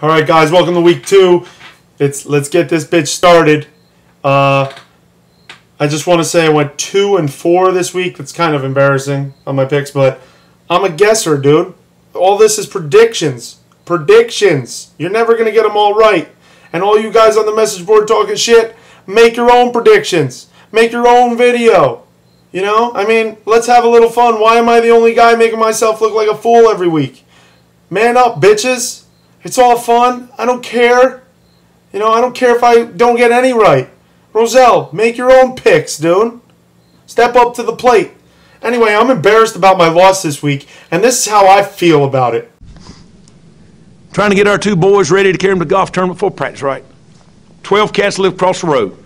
All right, guys, welcome to week 2. Let's get this bitch started. I just want to say I went 2-4 this week. That's kind of embarrassing on my picks, but I'm a guesser, dude. All this is predictions. Predictions. You're never going to get them all right. And all you guys on the message board talking shit, make your own predictions. Make your own video. You know? I mean, let's have a little fun. Why am I the only guy making myself look like a fool every week? Man up, bitches. It's all fun. I don't care. You know, I don't care if I don't get any right. Roselle, make your own picks, dude. Step up to the plate. Anyway, I'm embarrassed about my loss this week, and this is how I feel about it. Trying to get our 2 boys ready to carry them to golf tournament for practice, right? 12 cats live across the road.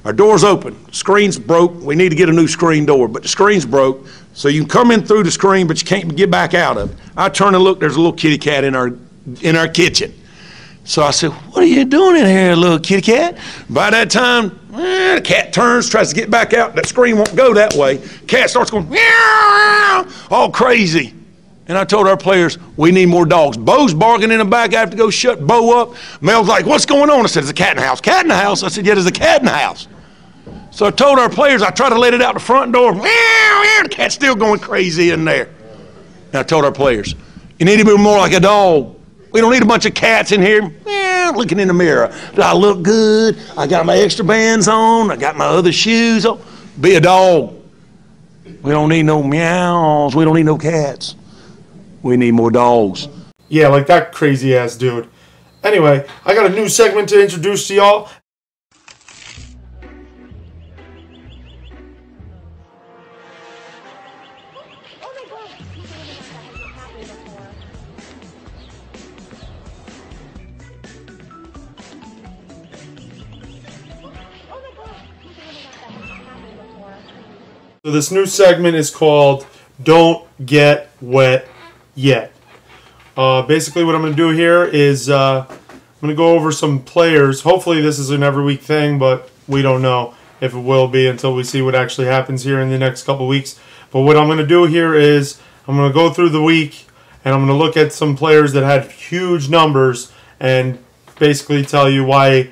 Our door's open. Screen's broke. We need to get a new screen door, but the screen's broke, so you can come in through the screen, but you can't get back out of it. I turn and look, there's a little kitty cat in our kitchen. So I said, what are you doing in here, little kitty cat? By that time, the cat turns, tries to get back out. That screen won't go that way. Cat starts going, meow, all crazy. And I told our players, we need more dogs. Bo's barking in the back. I have to go shut Bo up. Mel's like, what's going on? I said, there's a cat in the house. Cat in the house? I said, yeah, there's a cat in the house. So I told our players, I tried to let it out the front door. Meow, meow, the cat's still going crazy in there. And I told our players, you need to be more like a dog. We don't need a bunch of cats in here looking in the mirror. Do I look good? I got my extra bands on. I got my other shoes on. Be a dog. We don't need no meows. We don't need no cats. We need more dogs. Yeah, like that crazy ass dude. Anyway, I got a new segment to introduce to y'all. So this new segment is called Don't Get Wet Yet. Basically what I'm going to do here is I'm going to go over some players. Hopefully this is an every week thing, but we don't know if it will be until we see what actually happens here in the next couple weeks. But what I'm going to do here is I'm going to go through the week and I'm going to look at some players that had huge numbers and basically tell you why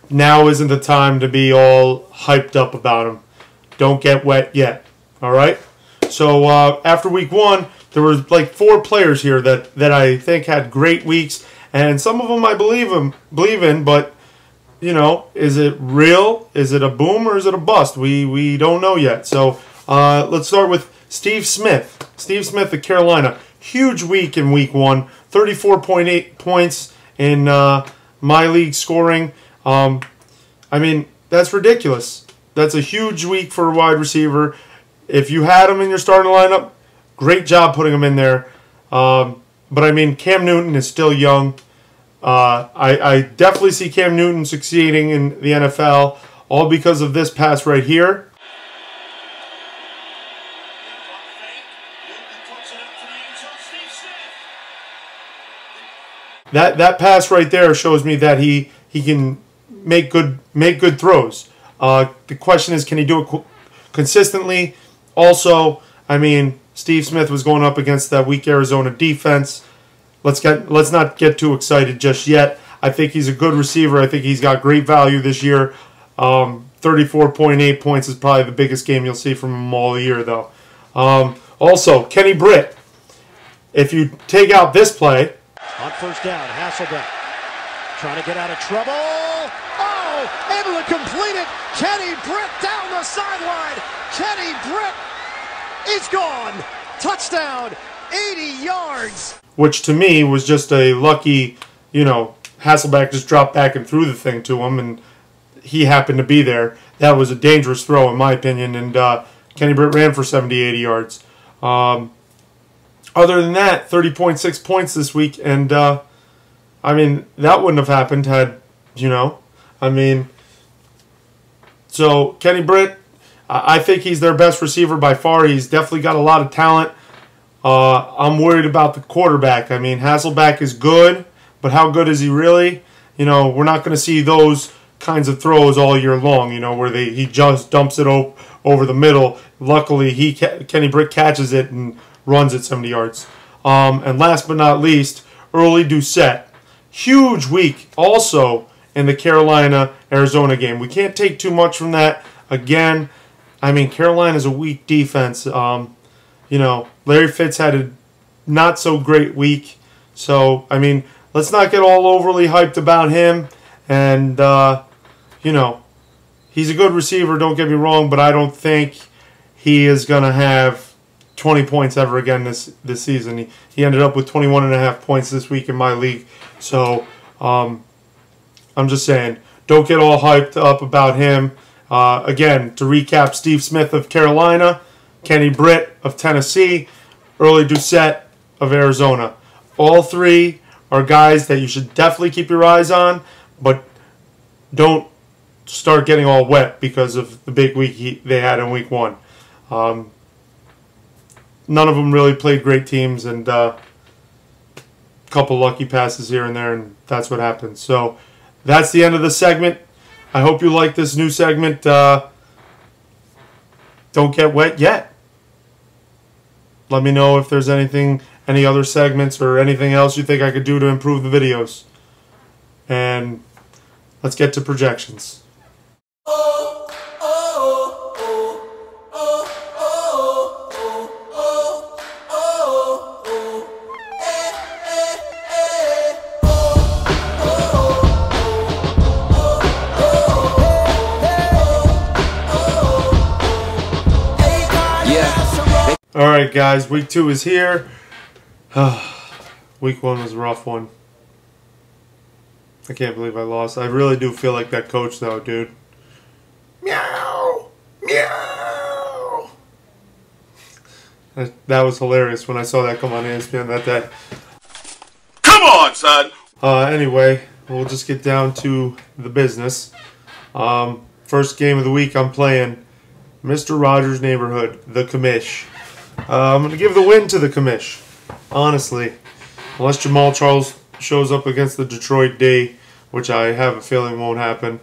now isn't the time to be all hyped up about them. Don't get wet yet. All right? So after week 1, there were like 4 players here that I think had great weeks, and some of them I believe in, but you know, is it real? Is it a boom or is it a bust? We don't know yet. So let's start with Steve Smith. Steve Smith of Carolina. Huge week in week 1. 34.8 points in my league scoring. I mean, that's ridiculous. That's a huge week for a wide receiver. If you had him in your starting lineup, great job putting him in there. But I mean, Cam Newton is still young. I definitely see Cam Newton succeeding in the NFL, all because of this pass right here. That pass right there shows me that he can make good throws. The question is, can he do it consistently? Also, I mean, Steve Smith was going up against that weak Arizona defense. Let's not get too excited just yet. I think he's a good receiver. I think he's got great value this year. 34.8 points is probably the biggest game you'll see from him all year, though. Also, Kenny Britt. If you take out this play. On first down, Hasselbeck trying to get out of trouble. Oh, able to complete it. Kenny Britt down the sideline. Kenny Britt is gone. Touchdown, 80 yards. Which to me was just a lucky, you know, Hasselbeck just dropped back and threw the thing to him, and he happened to be there. That was a dangerous throw, in my opinion, and Kenny Britt ran for 70, 80 yards. Other than that, 30.6 points this week, and I mean, that wouldn't have happened had, you know, I mean, so Kenny Britt, I think he's their best receiver by far. He's definitely got a lot of talent. I'm worried about the quarterback. I mean, Hasselbeck is good, but how good is he really? You know, we're not going to see those kinds of throws all year long, you know, where he just dumps it over the middle. Luckily, Kenny Britt catches it and runs it 70 yards. And last but not least, Early Doucette. huge week also in the Carolina-Arizona game. We can't take too much from that. Again, I mean, Carolina's a weak defense. You know, Larry Fitz had a not so great week. So, I mean, let's not get all overly hyped about him. And, you know, he's a good receiver, don't get me wrong, but I don't think he is going to have 20 points ever again this season. He ended up with 21.5 points this week in my league. So, I'm just saying, don't get all hyped up about him. Again, to recap, Steve Smith of Carolina, Kenny Britt of Tennessee, Early Doucette of Arizona. All three are guys that you should definitely keep your eyes on, but don't start getting all wet because of the big week they had in week 1. None of them really played great teams, and a couple lucky passes here and there, and that's what happened. So that's the end of the segment. I hope you like this new segment. Don't get wet yet. Let me know if there's any other segments or anything else you think I could do to improve the videos. And let's get to projections. Alright guys, week 2 is here. Week 1 was a rough one. I can't believe I lost. I really do feel like that coach though, dude. Meow! Meow! That was hilarious when I saw that come on ESPN that day. Come on, son! Anyway, we'll just get down to the business. First game of the week I'm playing Mr. Rogers' Neighborhood, the Commish. I'm going to give the win to the Commish, honestly. Unless Jamal Charles shows up against the Detroit D, which I have a feeling won't happen.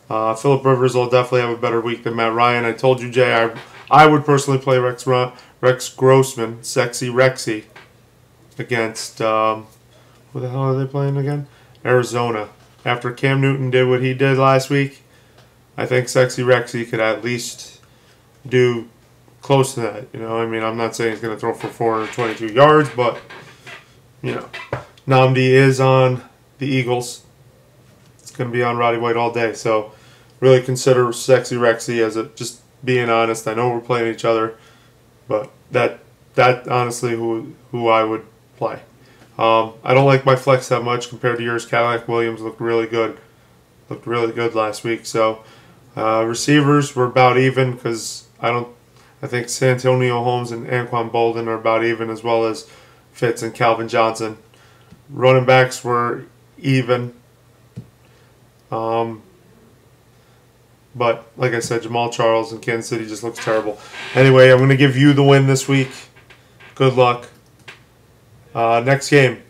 Phillip Rivers will definitely have a better week than Matt Ryan. I told you, Jay, I would personally play Rex Grossman, Sexy Rexy, against, who the hell are they playing again? Arizona. After Cam Newton did what he did last week, I think Sexy Rexy could at least do close to that. You know, I mean, I'm not saying he's going to throw for 422 yards, but, you know, Nnamdi is on the Eagles. It's going to be on Roddy White all day. So, really consider Sexy Rexy as just being honest. I know we're playing each other, but that honestly who I would play. I don't like my flex that much compared to yours. Cadillac Williams looked really good. Looked really good last week. So, receivers were about even because I think Santonio Holmes and Anquan Bolden are about even, as well as Fitz and Calvin Johnson. Running backs were even. But, like I said, Jamal Charles in Kansas City just looks terrible. Anyway, I'm going to give you the win this week. Good luck. Next game,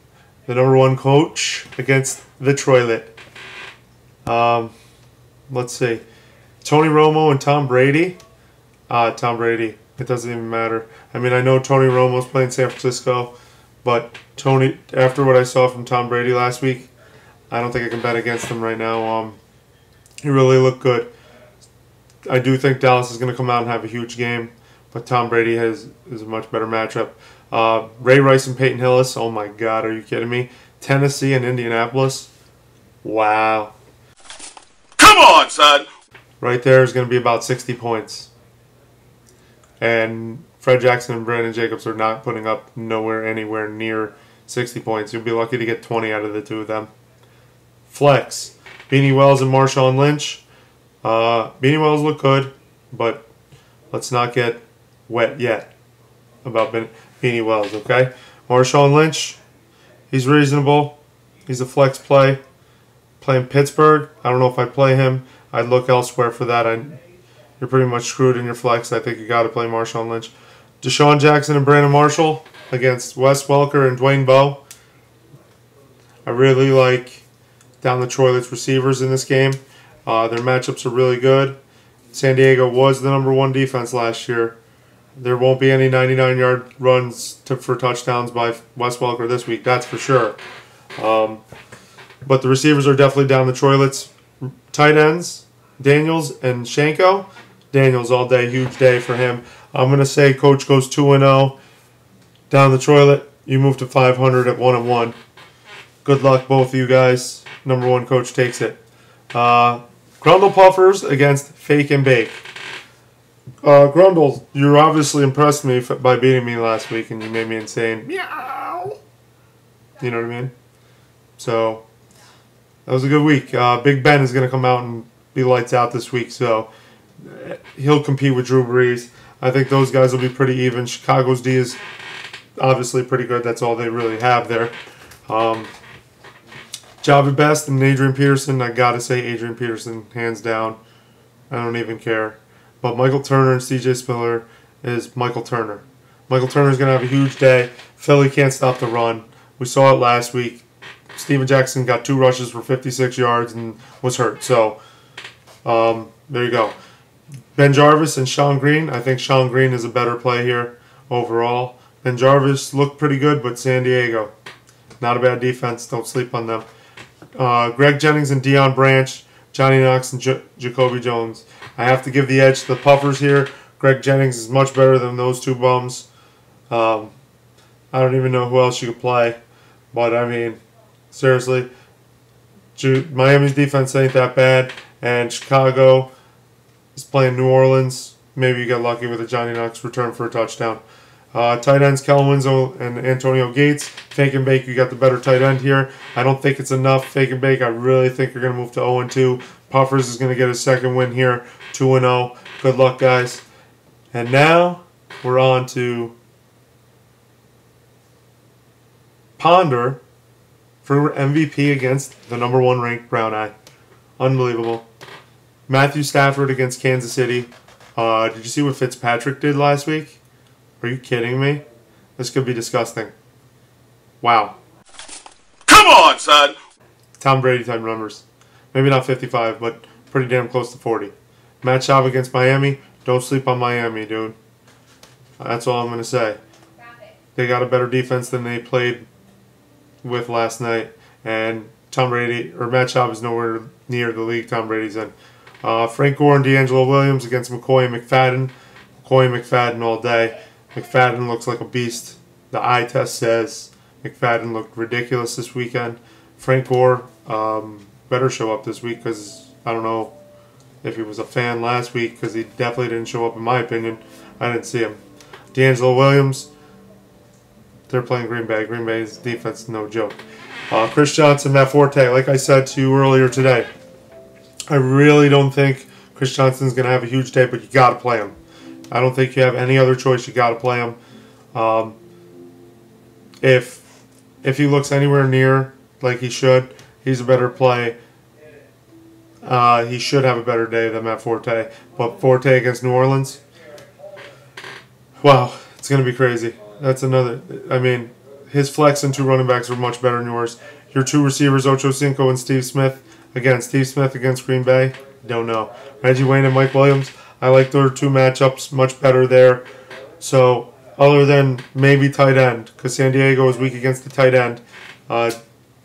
the #1 coach against the Troylet. Let's see. Tony Romo and Tom Brady. Tom Brady. It doesn't even matter. I mean, I know Tony Romo's playing San Francisco, but Tony, after what I saw from Tom Brady last week, I don't think I can bet against him right now. He really looked good. I do think Dallas is going to come out and have a huge game, but Tom Brady is a much better matchup. Ray Rice and Peyton Hillis. Oh my God, are you kidding me? Tennessee and Indianapolis. Wow. Come on, son! Right there is going to be about 60 points. And Fred Jackson and Brandon Jacobs are not putting up anywhere near 60 points. You'll be lucky to get 20 out of the two of them. Flex. Beanie Wells and Marshawn Lynch. Beanie Wells look good, but let's not get wet yet about Beanie Wells, okay? Marshawn Lynch, he's reasonable. He's a flex play. Playing Pittsburgh, I don't know if I play him. I'd look elsewhere for that. You're pretty much screwed in your flex. I think you got to play Marshawn Lynch. Deshaun Jackson and Brandon Marshall against Wes Welker and Dwayne Bowe. I really like down the Troylet's receivers in this game. Their matchups are really good. San Diego was the #1 defense last year. There won't be any 99-yard runs for touchdowns by Wes Welker this week. That's for sure. but the receivers are definitely down the toilets. Tight ends, Daniels and Shanko. Daniels all day, huge day for him. I'm going to say Coach goes 2-0. Down the toilet, you move to 500 at 1-1. Good luck, both of you guys. Number one coach takes it. Grundle Puffers against Fake and Bake. Grundle, you obviously impressed me by beating me last week, and you made me insane. Meow. You know what I mean? So, that was a good week. Big Ben is going to come out and be lights out this week, so he'll compete with Drew Brees. I think those guys will be pretty even. Chicago's D is obviously pretty good. That's all they really have there. Javi Best and Adrian Peterson. I got to say Adrian Peterson, hands down. I don't even care. But Michael Turner and C.J. Spiller is Michael Turner. Michael Turner's going to have a huge day. Philly can't stop the run. We saw it last week. Steven Jackson got 2 rushes for 56 yards and was hurt. So, there you go. Ben Jarvis and Sean Green. I think Sean Green is a better play here overall. Ben Jarvis looked pretty good, but San Diego, not a bad defense. Don't sleep on them. Greg Jennings and Deion Branch, Johnny Knox and Jacoby Jones. I have to give the edge to the Puffers here. Greg Jennings is much better than those two bums. I don't even know who else you could play. But, I mean, seriously, Miami's defense ain't that bad. And Chicago is playing New Orleans. Maybe you get lucky with a Johnny Knox return for a touchdown. Tight ends, Kellen Winslow and Antonio Gates. Fake and Bake, you got the better tight end here. I don't think it's enough. Fake and Bake, I really think you're going to move to 0-2. Puffers is going to get his second win here, 2-0. Good luck, guys. And now we're on to Ponder for MVP against the number 1 ranked Brown Eye. Unbelievable. Matthew Stafford against Kansas City. Did you see what Fitzpatrick did last week? Are you kidding me? This could be disgusting. Wow. Come on, son! Tom Brady type numbers. Maybe not 55, but pretty damn close to 40. Matt Schaub against Miami. Don't sleep on Miami, dude. That's all I'm going to say. They got a better defense than they played with last night. And Tom Brady, or Matt Schaub is nowhere near the league Tom Brady's in. Frank Gore and D'Angelo Williams against McCoy and McFadden. McCoy and McFadden all day. McFadden looks like a beast. The eye test says McFadden looked ridiculous this weekend. Frank Gore better show up this week because I don't know if he was a fan last week because he definitely didn't show up in my opinion. I didn't see him. D'Angelo Williams, they're playing Green Bay. Green Bay's defense is no joke. Chris Johnson, Matt Forte, like I said to you earlier today, I really don't think Chris Johnson's going to have a huge day, but you got to play him. I don't think you have any other choice. You got to play him. If he looks anywhere near like he should, he's a better play. He should have a better day than Matt Forte. But Forte against New Orleans, wow, it's going to be crazy. That's another. I mean, his flex and 2 running backs are much better than yours. Your 2 receivers, Ocho Cinco and Steve Smith. Again, Steve Smith against Green Bay. Don't know. Reggie Wayne and Mike Williams. I like their 2 matchups much better there. So, other than maybe tight end, because San Diego is weak against the tight end,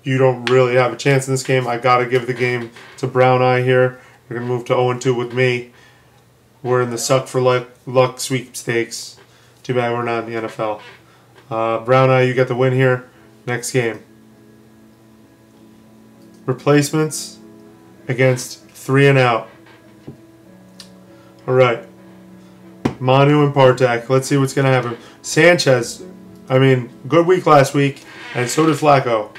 you don't really have a chance in this game. I got to give the game to Brown Eye here. You're going to move to 0-2 with me. We're in the suck for luck sweepstakes. Too bad we're not in the NFL. Brown Eye, you get the win here. Next game. Replacements against 3 and out. All right. Manu and Partak. Let's see what's going to happen. Sanchez, I mean, good week last week, and so did Flacco.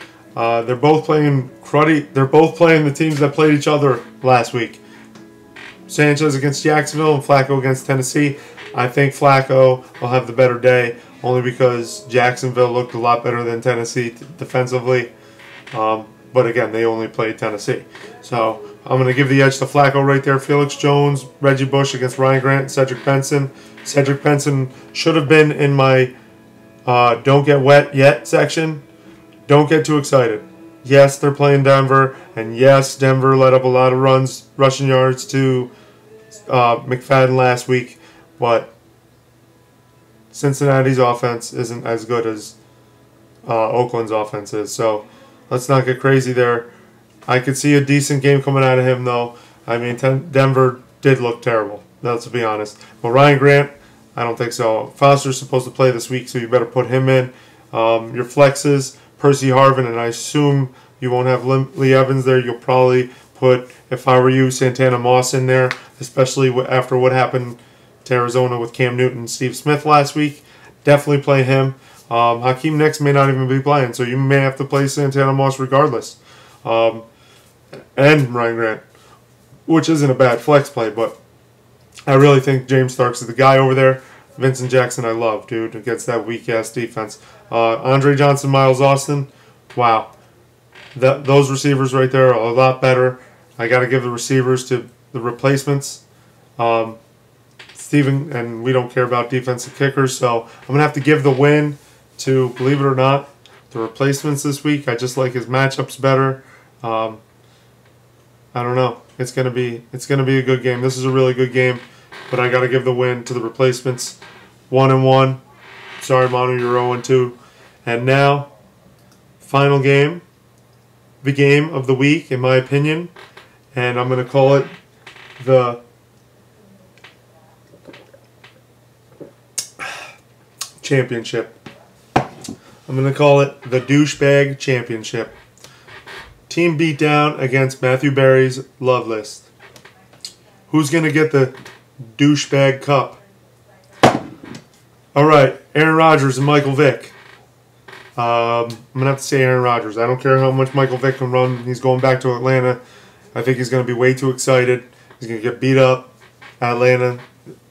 They're both playing cruddy. They're both playing the teams that played each other last week. Sanchez against Jacksonville and Flacco against Tennessee. I think Flacco will have the better day, only because Jacksonville looked a lot better than Tennessee defensively. But again, they only played Tennessee. So I'm going to give the edge to Flacco right there. Felix Jones, Reggie Bush against Ryan Grant and Cedric Benson. Cedric Benson should have been in my don't get wet yet section. Don't get too excited. Yes, they're playing Denver. And yes, Denver let up a lot of rushing yards to McFadden last week. But Cincinnati's offense isn't as good as Oakland's offense is. So let's not get crazy there. I could see a decent game coming out of him, though. I mean, Denver did look terrible, let's be honest. But Ryan Grant, I don't think so. Foster's supposed to play this week, so you better put him in. Your flexes, Percy Harvin, and I assume you won't have Lee Evans there. You'll probably put, if I were you, Santana Moss in there, especially after what happened to Arizona with Cam Newton and Steve Smith last week. Definitely play him. Hakeem Nicks may not even be playing, so you may have to play Santana Moss regardless. And Ryan Grant, which isn't a bad flex play, but I really think James Starks is the guy over there. Vincent Jackson I love, dude, against that weak-ass defense. Andre Johnson, Miles Austin, wow. Those receivers right there are a lot better. I got to give the receivers to the replacements. Steven, and we don't care about defensive kickers, so I'm going to have to give the win to, believe it or not, the replacements this week. I just like his matchups better. I don't know. It's gonna be a good game. This is a really good game, but I got to give the win to the replacements. 1-1. Sorry, Manu, you're 0-2. And now, final game, the game of the week, in my opinion, and I'm gonna call it the championship. I'm gonna call it the douchebag championship. Team beatdown against Matthew Berry's love list. Who's going to get the douchebag cup? All right, Aaron Rodgers and Michael Vick. I'm going to have to say Aaron Rodgers. I don't care how much Michael Vick can run. He's going back to Atlanta. I think he's going to be way too excited. He's going to get beat up. Atlanta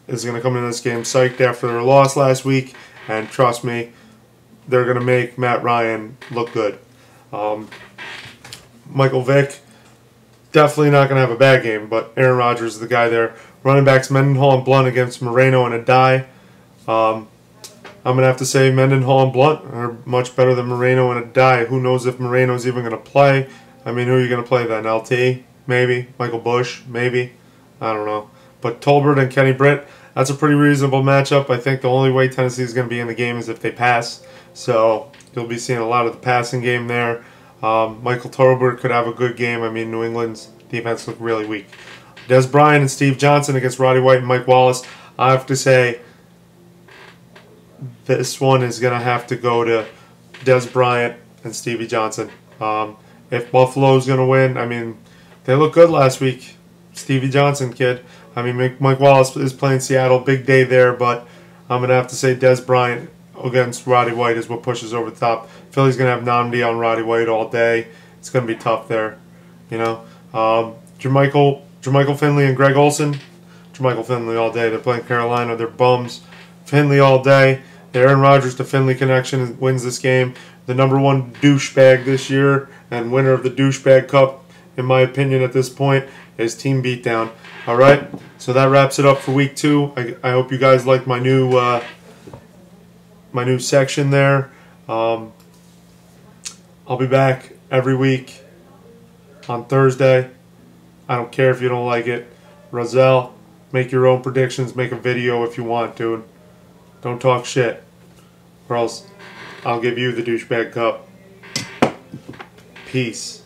is going to come into this game psyched after their loss last week. And trust me, they're going to make Matt Ryan look good. Michael Vick, definitely not going to have a bad game, but Aaron Rodgers is the guy there. Running backs Mendenhall and Blunt against Moreno and Adai. I'm going to have to say Mendenhall and Blunt are much better than Moreno and Adai. Who knows if Moreno's even going to play? I mean, who are you going to play then? LT? Maybe. Michael Bush? Maybe. I don't know. But Tolbert and Kenny Britt, that's a pretty reasonable matchup. I think the only way Tennessee is going to be in the game is if they pass. So you'll be seeing a lot of the passing game there. Michael Tolbert could have a good game. I mean, New England's defense looked really weak. Des Bryant and Steve Johnson against Roddy White and Mike Wallace. I have to say this one is going to have to go to Des Bryant and Stevie Johnson. If Buffalo's going to win, I mean, they looked good last week. Stevie Johnson, kid. I mean, Mike Wallace is playing Seattle. Big day there, but I'm going to have to say Des Bryant against Roddy White is what pushes over the top. Philly's going to have Nnamdi on Roddy White all day. It's going to be tough there, you know. Jermichael Finley and Greg Olsen. Jermichael Finley all day. They're playing Carolina. They're bums. Finley all day. The Aaron Rodgers to Finley connection wins this game. The #1 douchebag this year and winner of the douchebag cup, in my opinion at this point, is Team Beatdown. All right, so that wraps it up for week 2. I hope you guys like my new section there. I'll be back every week on Thursday. I don't care if you don't like it. Roselle, make your own predictions. Make a video if you want to. Don't talk shit, or else I'll give you the douchebag cup. Peace.